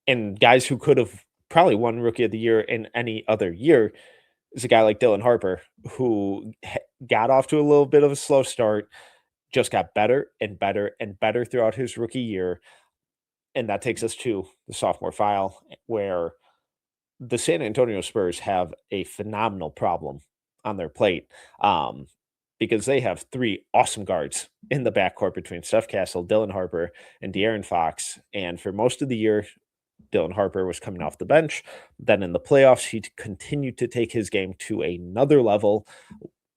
And guys who could have probably won Rookie of the Year in any other year is a guy like Dylan Harper, who got off to a little bit of a slow start, just got better and better and better throughout his rookie year. And that takes us to the sophomore file, where the San Antonio Spurs have a phenomenal problem on their plate, because they have three awesome guards in the backcourt between Steph Castle, Dylan Harper, and De'Aaron Fox. And for most of the year, Dylan Harper was coming off the bench. Then in the playoffs, he continued to take his game to another level,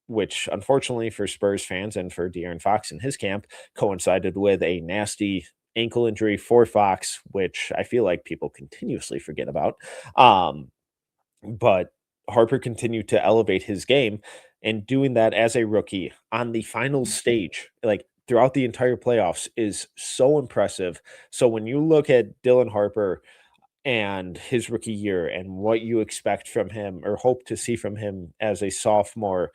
which unfortunately for Spurs fans and for De'Aaron Fox in his camp coincided with a nasty ankle injury for Fox, which I feel like people continuously forget about. But Harper continued to elevate his game, and doing that as a rookie on the final stage, like throughout the entire playoffs, is so impressive. So when you look at Dylan Harper and his rookie year and what you expect from him or hope to see from him as a sophomore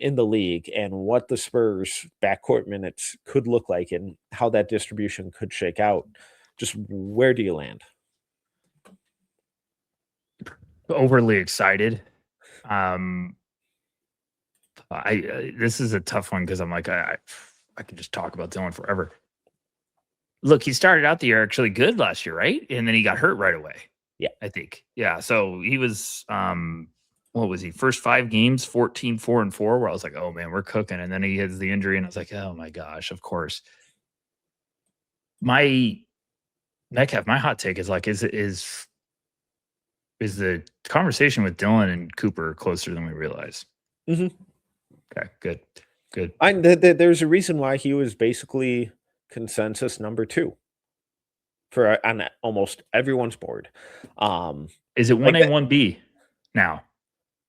in the league, and what the Spurs backcourt minutes could look like and how that distribution could shake out, just where do you land? Overly excited. This is a tough one because I'm like, I could just talk about Dylan forever. Look, he started out the year actually good last year, right? And then he got hurt right away. Yeah. I think. Yeah. So he was, what was he? First 5 games, 14, 4-4, where I was like, oh man, we're cooking. And then he has the injury, and I was like, oh my gosh, of course. My Metcalf, my hot take is like, is the conversation with Dylan and Cooper closer than we realize? Mm-hmm. Okay, good. There's a reason why he was basically consensus number 2 for on almost everyone's board. Is it 1A, 1B now?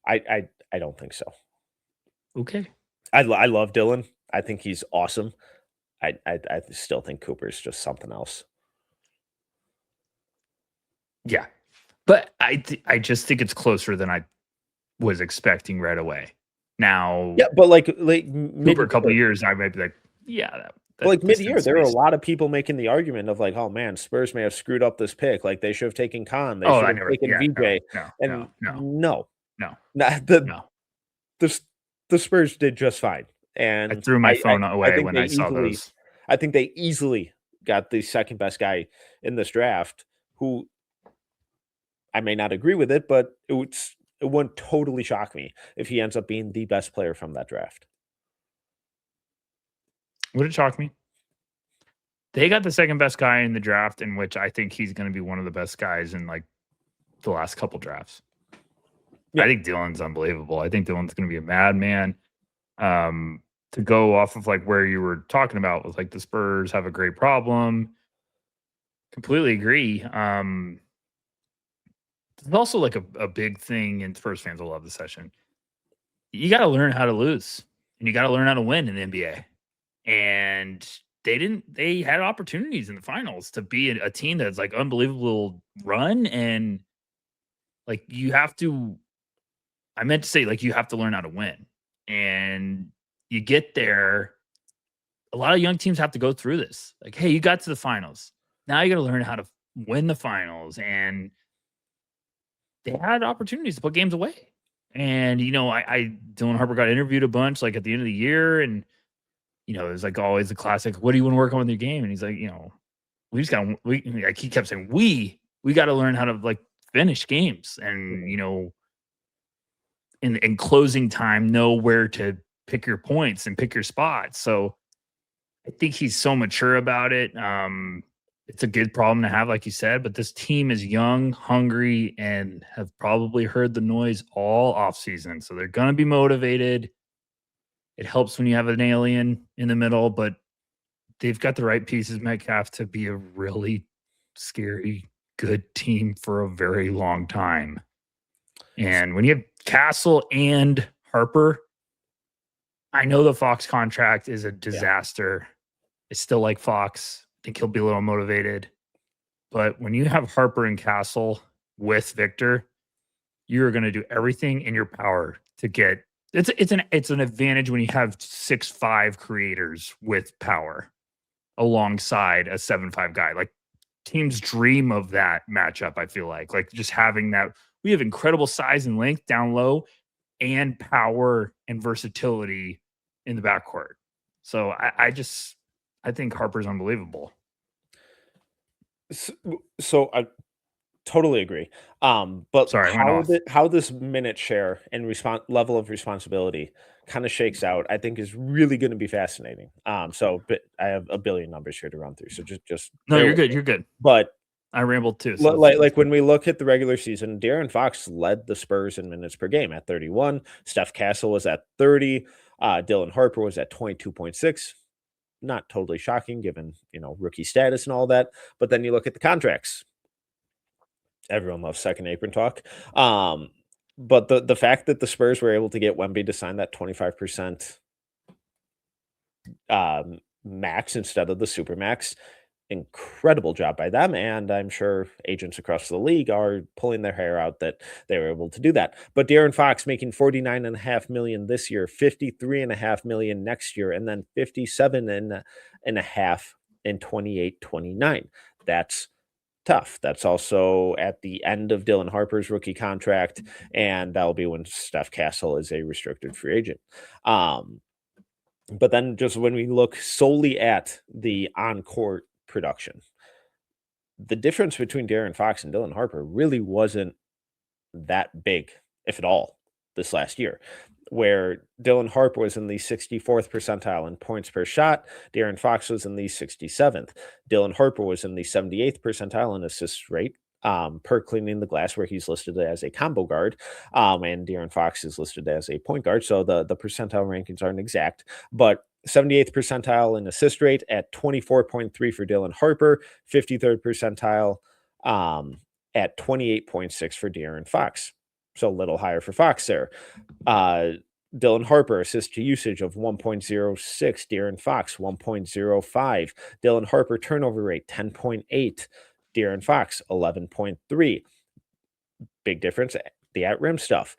I don't think so. Okay. I love Dylan. I think he's awesome. I still think Cooper's just something else. Yeah. But I just think it's closer than I was expecting right away. Now, yeah, but like Cooper, a couple of years, I might be like, yeah. Like mid-year, there were a lot of people making the argument of like, oh man, Spurs may have screwed up this pick. Like they should have taken Khan. They should have taken VJ. No. The Spurs did just fine. And I threw my phone away when I saw those. I think they easily got the second best guy in this draft, who I may not agree with it, but it wouldn't totally shock me if he ends up being the best player from that draft. Would it shock me? They got the second best guy in the draft, in which I think he's going to be one of the best guys in like the last couple drafts. Yeah. I think Dylan's unbelievable. I think Dylan's going to be a madman. To go off of like where you were talking about with like the Spurs have a great problem. Completely agree. There's also like a big thing, and Spurs fans will love the session. You got to learn how to lose, and you got to learn how to win in the NBA. And they had opportunities in the finals to be a team that's like unbelievable run. And like, you have to learn how to win, and you get there. A lot of young teams have to go through this. Like, hey, you got to the finals. Now you got to learn how to win the finals. And they had opportunities to put games away. And, Dylan Harper got interviewed a bunch, like at the end of the year. And, there's like always the classic, what do you want to work on with your game? And he's like, he kept saying, we got to learn how to like finish games and, in closing time, know where to pick your points and pick your spots. So I think he's so mature about it. It's a good problem to have, like you said, but this team is young, hungry, and have probably heard the noise all offseason. So they're going to be motivated. It helps when you have an alien in the middle, but they've got the right pieces, Metcalf, to be a really scary, good team for a very long time. And when you have Castle and Harper, I know the Fox contract is a disaster. Yeah. I still like Fox. I think he'll be a little motivated. But when you have Harper and Castle with Victor, you're going to do everything in your power to get it's an advantage when you have 6'5" creators with power alongside a 7'5" guy. Like teams dream of that matchup. I feel like just having that. We have incredible size and length down low, and power and versatility in the backcourt. So I think Harper's unbelievable. So I totally agree. But Sorry, I went off. how this minute share and level of responsibility kind of shakes out, I think is really going to be fascinating. But I have a billion numbers here to run through, so just No, bear you're with good. me. You're good. But I rambled too. So like when we look at the regular season, De'Aaron Fox led the Spurs in minutes per game at 31. Steph Castle was at 30. Dylan Harper was at 22.6. Not totally shocking given, rookie status and all that. But then you look at the contracts. Everyone loves second apron talk. But the fact that the Spurs were able to get Wemby to sign that 25% max instead of the super max, incredible job by them. And I'm sure agents across the league are pulling their hair out that they were able to do that. But De'Aaron Fox making $49.5 million this year, $53.5 million next year, and then $57.5 in 28-29. That's tough. That's also at the end of Dylan Harper's rookie contract, and that'll be when Steph Castle is a restricted free agent. But then just when we look solely at the on-court production, the difference between De'Aaron Fox and Dylan Harper really wasn't that big, if at all, this last year, where Dylan Harper was in the 64th percentile in points per shot. De'Aaron Fox was in the 67th. Dylan Harper was in the 78th percentile in assist rate per cleaning the glass, where he's listed as a combo guard, and De'Aaron Fox is listed as a point guard. So the percentile rankings aren't exact, but 78th percentile in assist rate at 24.3 for Dylan Harper, 53rd percentile at 28.6 for De'Aaron Fox. So a little higher for Fox there. Dylan Harper assist to usage of 1.06, De'Aaron Fox 1.05, Dylan Harper turnover rate 10.8, De'Aaron Fox 11.3. Big difference, the at rim stuff.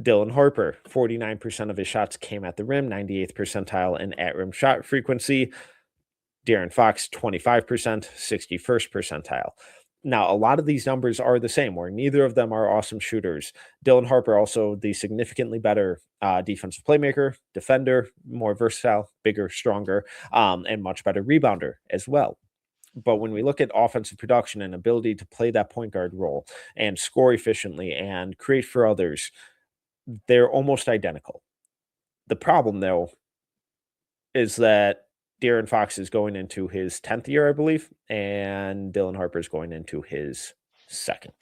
Dylan Harper, 49% of his shots came at the rim, 98th percentile in at rim shot frequency. De'Aaron Fox, 25%, 61st percentile. Now, a lot of these numbers are the same, where neither of them are awesome shooters. Dylan Harper, also the significantly better defensive playmaker, defender, more versatile, bigger, stronger, and much better rebounder as well. But when we look at offensive production and ability to play that point guard role and score efficiently and create for others, they're almost identical. The problem, though, is that De'Aaron Fox is going into his 10th year, I believe, and Dylan Harper is going into his second.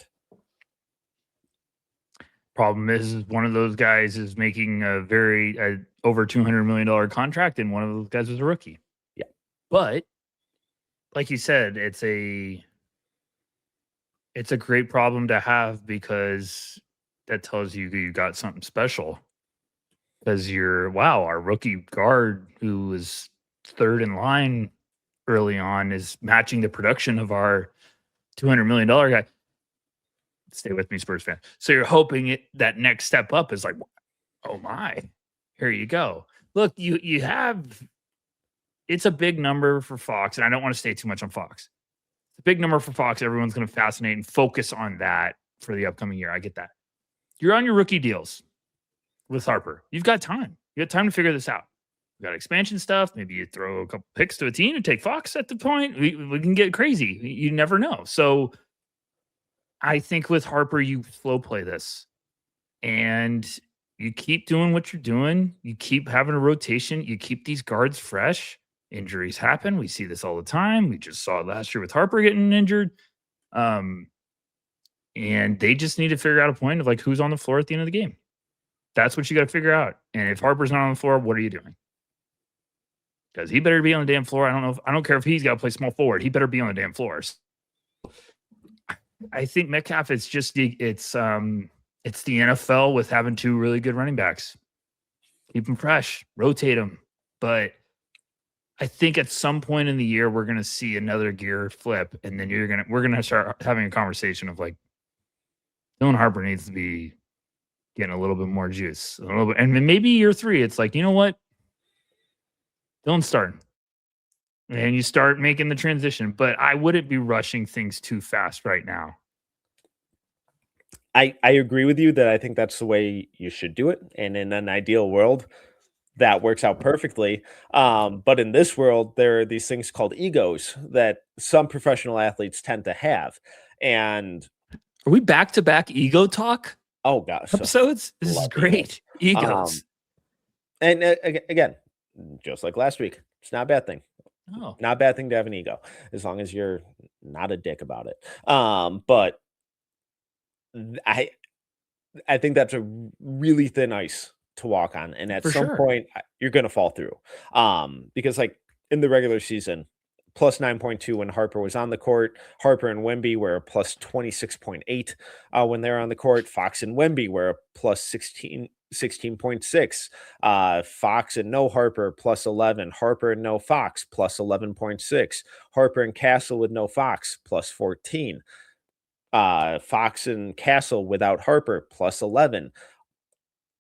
Problem is one of those guys is making a over $200 million contract, and one of those guys was a rookie. Yeah. But like you said, it's a great problem to have, because that tells you got something special. Because our rookie guard, who was third in line early on, is matching the production of our $200 million guy. Stay with me, Spurs fan. So you're hoping that next step up is like, oh my, here you go. Look, you have, it's a big number for Fox, and I don't want to stay too much on Fox. It's a big number for Fox. Everyone's going to fascinate and focus on that for the upcoming year. I get that. You're on your rookie deals with Harper. You've got time. You got time to figure this out. You got expansion stuff. Maybe you throw a couple picks to a team and take Fox at the point. We can get crazy. You never know. So I think with Harper, you slow play this, and you keep doing what you're doing. You keep having a rotation. You keep these guards fresh. Injuries happen. We see this all the time. We just saw it last year with Harper getting injured. And they just need to figure out a point of like who's on the floor at the end of the game. That's what you got to figure out. And if Harper's not on the floor, what are you doing? Because he better be on the damn floor. I don't care if he's got to play small forward. He better be on the damn floors. I think Metcalf is just it's the NFL with having two really good running backs. Keep them fresh, rotate them. But I think at some point in the year we're going to see another gear flip, and then we're gonna start having a conversation of like, Dylan Harper needs to be getting a little bit more juice, a little bit, and then maybe year 3, it's like, you know what, Dylan's starting. and you start making the transition. But I wouldn't be rushing things too fast right now. I agree with you that I think that's the way you should do it, and in an ideal world, that works out perfectly. But in this world, there are these things called egos that some professional athletes tend to have, and Are we back to back ego talk oh gosh, so episodes? This is love egos. great. Egos. And again, just like last week, it's not a bad thing. Oh, Not a bad thing to have an ego, as long as you're not a dick about it. But I think that's a really thin ice to walk on, and at for some sure. point, you're gonna fall through. Because, like, in the regular season, plus 9.2 when Harper was on the court. Harper and Wemby were a plus 26.8 when they were on the court. Fox and Wemby were a plus 16.6. Fox and no Harper, plus 11. Harper and no Fox, plus 11.6. Harper and Castle with no Fox, plus 14. Fox and Castle without Harper, plus 11.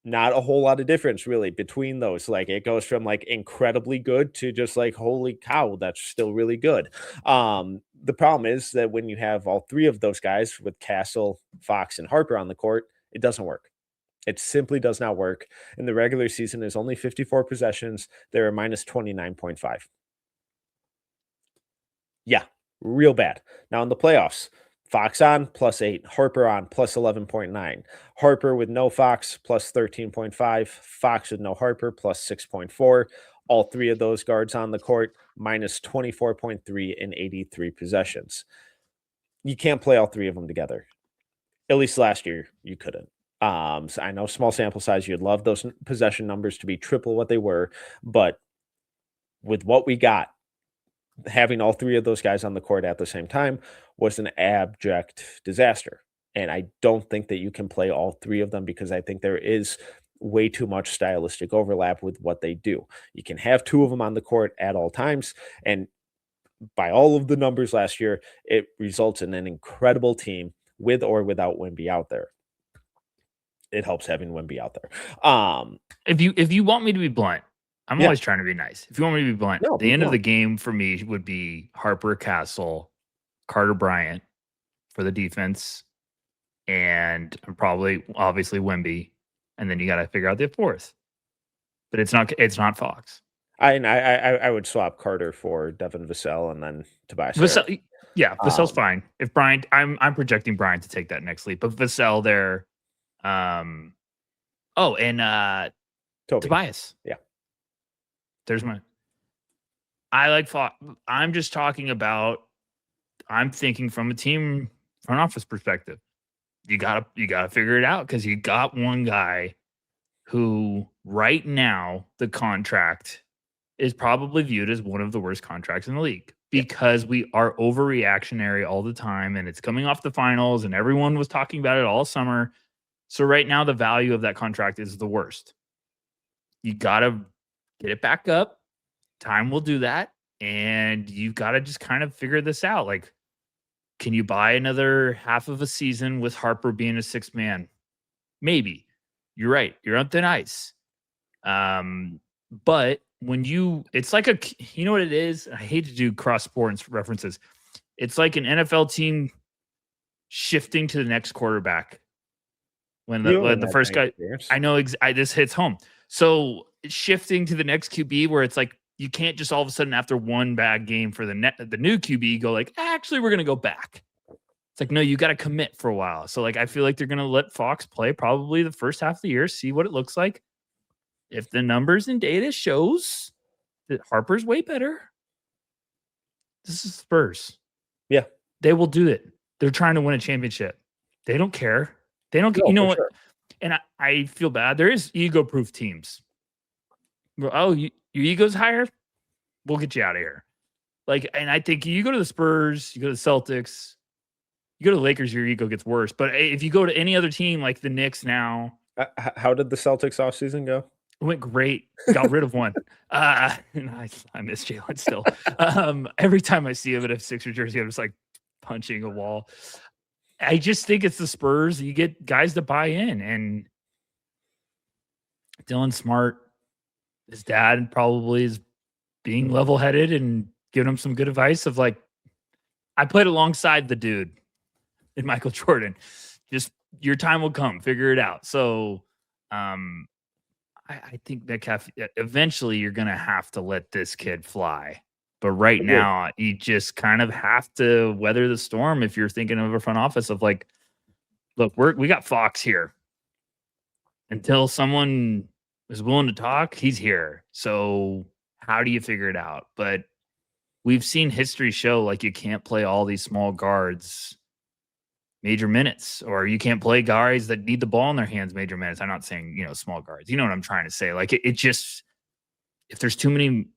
Not a whole lot of difference really between those. Like, it goes from like incredibly good to just like, holy cow, that's still really good. The problem is that when you have all three of those guys with Castle, Fox, and Harper on the court, it doesn't work. It simply does not work. In the regular season, is only 54 possessions. They're a minus 29.5. Yeah, real bad. Now in the playoffs, Fox on plus 8, Harper on plus 11.9, Harper with no Fox plus 13.5, Fox with no Harper plus 6.4. All three of those guards on the court minus 24.3 in 83 possessions. You can't play all three of them together. At least last year, you couldn't. So I know small sample size, you'd love those possession numbers to be triple what they were, but with what we got, having all three of those guys on the court at the same time was an abject disaster. And I don't think that you can play all three of them because I think there is way too much stylistic overlap with what they do. You can have two of them on the court at all times. And by all of the numbers last year, it results in an incredible team with or without Wemby out there. It helps having Wemby out there. If you want me to be blunt, I'm Yeah, always trying to be nice. If you want me to be blunt, no, the be end of the blunt. game for me would be Harper, Castle, Carter Bryant for the defense, and probably obviously Wemby, and then you got to figure out the fourth. But it's not Fox. I would swap Carter for Devin Vassell and then Tobias Harris. Vassell, yeah, Vassell's Um, fine. If Bryant, I'm projecting Bryant to take that next leap, but Vassell there. Oh, and Toby. Tobias. Yeah. There's my. I like Fox. I'm just talking about. I'm thinking from a team front office perspective. You gotta figure it out because you got one guy who right now the contract is probably viewed as one of the worst contracts in the league Yeah. because we are overreactionary all the time and it's coming off the finals and everyone was talking about it all summer. So right now the value of that contract is the worst. You got to get it back up. Time will do that and you've got to just kind of figure this out. Like, can you buy another half of a season with Harper being a sixth man? Maybe. You're right. You're on thin ice. But when it's like you know what it is? I hate to do cross sports references. It's like an NFL team shifting to the next quarterback. When the first guy, I know this hits home. So shifting to the next QB where it's like, you can't just all of a sudden after one bad game for the new QB go like, actually, we're going to go back. It's like, no, you got to commit for a while. So like, I feel like they're going to let Fox play probably the first half of the year, see what it looks like. If the numbers and data shows that Harper's way better, this is Spurs. Yeah. They will do it. They're trying to win a championship. They don't care. They don't, you know what? Sure. And I feel bad. There is ego-proof teams. Oh, your ego's higher? We'll get you out of here. Like, and I think you go to the Spurs, you go to the Celtics, you go to the Lakers, your ego gets worse. But if you go to any other team like the Knicks now. How did the Celtics offseason go? It went great. Got rid of one. And I miss Jalen still. Every time I see him in a Sixers jersey, I'm just like punching a wall. I just think it's the Spurs. You get guys to buy in. And Dylan Smart, his dad probably is being level-headed and giving him some good advice of like, I played alongside the dude in Michael Jordan. Just your time will come, figure it out. So I think Metcalf, eventually you're going to have to let this kid fly. But right now, you just kind of have to weather the storm if you're thinking of a front office of like, look, we got Fox here. Until someone is willing to talk, he's here. So how do you figure it out? But we've seen history show like you can't play all these small guards major minutes, or you can't play guys that need the ball in their hands major minutes. I'm not saying, small guards. You know what I'm trying to say? Like it just, if there's too many,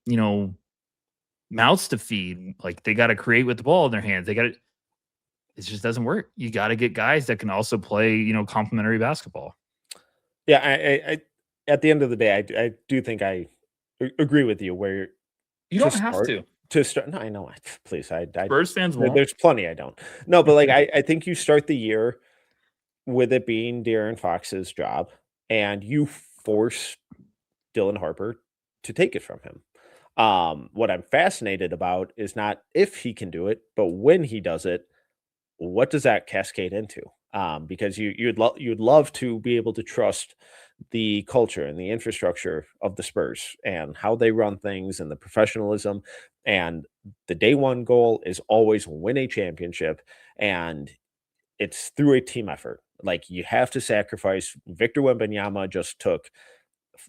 mouths to feed, like they got to create with the ball in their hands. It just doesn't work. You got to get guys that can also play, complementary basketball. Yeah, I at the end of the day, I do think I agree with you where you don't have to start. No, I know. Please, Spurs fans won't. There's plenty I don't. No, but like I think you start the year with it being De'Aaron Fox's job, and you force Dylan Harper to take it from him. What I'm fascinated about is not if he can do it, but when he does it, what does that cascade into? Because you'd love to be able to trust the culture and the infrastructure of the Spurs and how they run things and the professionalism. And the day one goal is always win a championship, and it's through a team effort. Like you have to sacrifice. Victor Wembanyama just took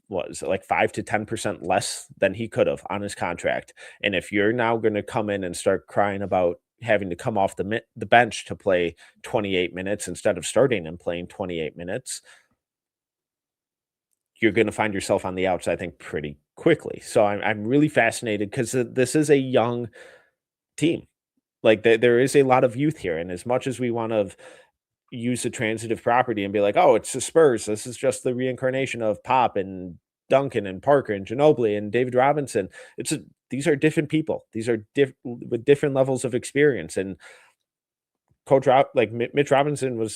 what is it, like 5 to 10% less than he could have on his contract. And if you're now going to come in and start crying about having to come off the bench to play 28 minutes instead of starting and playing 28 minutes, you're going to find yourself on the outs, I think, pretty quickly. So I'm really fascinated because this is a young team. Like there is a lot of youth here. And as much as we want to use the transitive property and be like, oh, it's the Spurs, this is just the reincarnation of Pop and Duncan and Parker and Ginobili and David Robinson. These are different people. These are with different levels of experience. And Mitch Robinson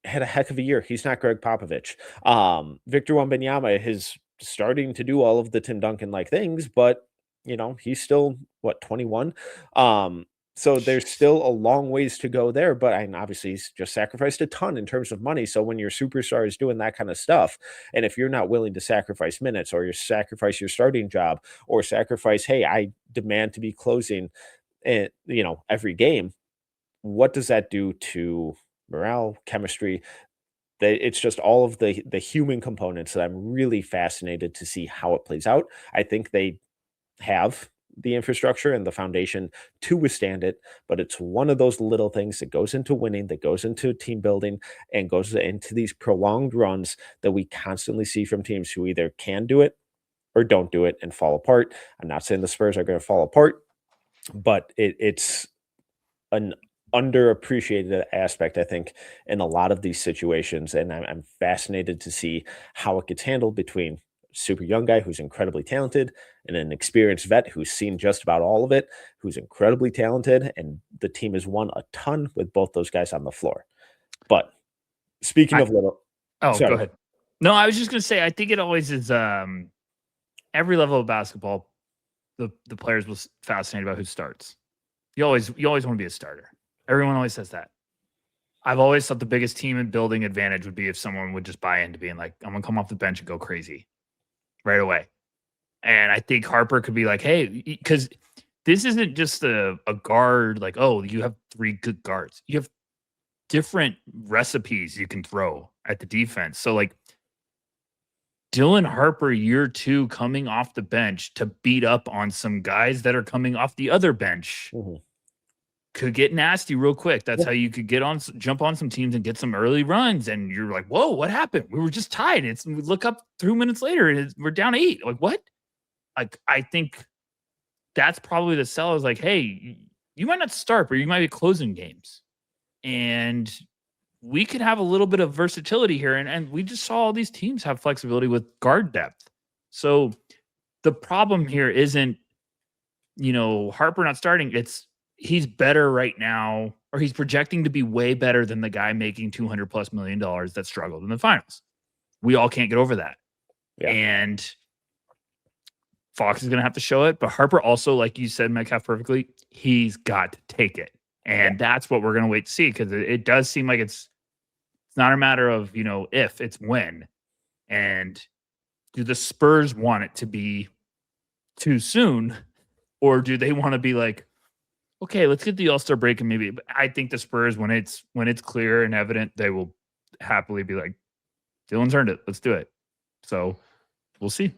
had a heck of a year. He's not Greg Popovich. Victor Wembanyama is starting to do all of the Tim Duncan like things, but he's still 21. So there's still a long ways to go there, but obviously he's just sacrificed a ton in terms of money. So when your superstar is doing that kind of stuff, and if you're not willing to sacrifice minutes or you sacrifice your starting job or sacrifice, hey, I demand to be closing every game, what does that do to morale, chemistry? It's just all of the human components that I'm really fascinated to see how it plays out. I think they have the infrastructure and the foundation to withstand it, but it's one of those little things that goes into winning, that goes into team building, and goes into these prolonged runs that we constantly see from teams who either can do it or don't do it and fall apart. I'm not saying the Spurs are going to fall apart, but it's an underappreciated aspect, I think, in a lot of these situations, and I'm fascinated to see how it gets handled between super young guy who's incredibly talented and an experienced vet who's seen just about all of it, who's incredibly talented, and the team has won a ton with both those guys on the floor. But speaking of little, go ahead. No, I was just gonna say I think it always is every level of basketball, the players will fascinated about who starts. You always want to be a starter. Everyone always says that. I've always thought the biggest team and building advantage would be if someone would just buy into being like, I'm gonna come off the bench and go crazy right away. And I think Harper could be like, hey, because this isn't just a guard, like, oh, you have 3 good guards. You have different recipes you can throw at the defense. So, like, Dylan Harper, year 2, coming off the bench to beat up on some guys that are coming off the other bench could get nasty real quick. That's how you could jump on some teams and get some early runs. And you're like, whoa, what happened? We were just tied. We look up 2 minutes later and we're down 8. Like, what? Like, I think that's probably the sell is like, hey, you might not start, but you might be closing games. And we could have a little bit of versatility here. And we just saw all these teams have flexibility with guard depth. So the problem here isn't, Harper not starting. It's he's better right now, or he's projecting to be way better than the guy making $200+ million that struggled in the finals. We all can't get over that. Yeah. And Fox is going to have to show it. But Harper also, like you said, Metcalf perfectly, he's got to take it. And that's what we're going to wait to see, because it does seem like it's not a matter of, if, it's when. And do the Spurs want it to be too soon, or do they want to be like, okay, let's get the All-Star break, and maybe. But I think the Spurs, when it's clear and evident, they will happily be like, Dylan's earned it. Let's do it. So we'll see.